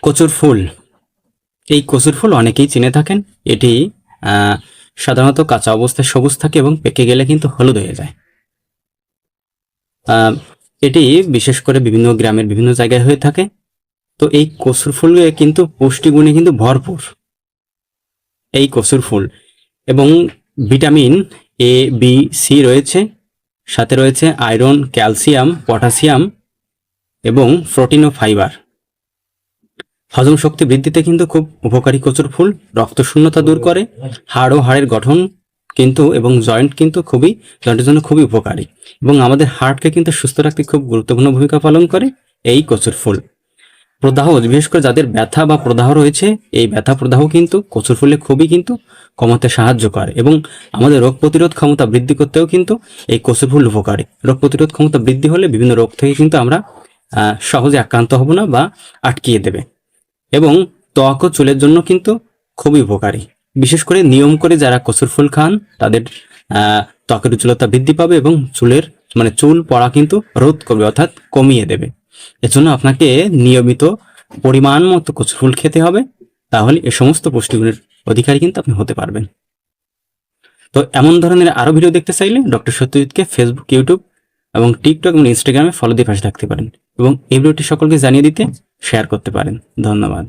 কচুর ফুল। এই কচুর ফুল অনেকেই চিনে থাকেন। এটি সাধারণত কাঁচা অবস্থায় সবুজ থাকে এবং পেকে গেলে কিন্তু হলুদ হয়ে যায়। এটি বিশেষ করে বিভিন্ন গ্রামের বিভিন্ন জায়গায় হয়ে থাকে। তো এই কচুর ফুলে কিন্তু পুষ্টিগুণে কিন্তু ভরপুর এই কচুর ফুল, এবং ভিটামিন এ, বি, সি রয়েছে, সাথে রয়েছে আয়রন, ক্যালসিয়াম, পটাশিয়াম এবং প্রোটিন ও ফাইবার। হজম শক্তি বৃদ্ধিতে কিন্তু খুব উপকারী কচুর ফুল। রক্ত শূন্যতা দূর করে, হাড় ও হাড়ের গঠন কিন্তু এবং জয়েন্টের জন্য খুবই উপকারী, এবং আমাদের হার্টকে কিন্তু সুস্থ রাখতে খুব গুরুত্বপূর্ণ ভূমিকা পালন করে এই কচুর ফুল। প্রদাহ, বিশেষ করে যাদের ব্যথা বা প্রদাহ রয়েছে, এই ব্যথা প্রদাহ কিন্তু কচুর ফুলে খুবই কিন্তু কমাতে সাহায্য করে, এবং আমাদের রোগ প্রতিরোধ ক্ষমতা বৃদ্ধি করতেও কিন্তু এই কচুর ফুল উপকারী। রোগ প্রতিরোধ ক্ষমতা বৃদ্ধি হলে বিভিন্ন রোগ থেকে কিন্তু আমরা সহজে আক্রান্ত হব না বা আটকিয়ে দেবে। এবং ত্বক ও চুলের জন্য কিন্তু খুবই উপকারী। বিশেষ করে নিয়ম করে যারা কচুর ফুল খান তাদের ত্বকের উজ্জ্বলতা বৃদ্ধি পাবে এবং চুল পড়া কিন্তু রোধ করবে, অর্থাৎ কমিয়ে দেবে। এজন্য আপনাকে নিয়মিত পরিমাণ মতো কচুর ফুল খেতে হবে, তাহলে এ সমস্ত পুষ্টিগুণের অধিকারী কিন্তু আপনি হতে পারবেন। তো এমন ধরনের আরো ভিডিও দেখতে চাইলে ডক্টর সত্যজিৎকে ফেসবুক, ইউটিউব এবং টিকটক এবং ইনস্টাগ্রামে ফলো দিয়ে পাশে থাকতে পারেন, এবং এই ভিডিওটি সকলকে জানিয়ে দিতে শেয়ার করতে পারেন। ধন্যবাদ।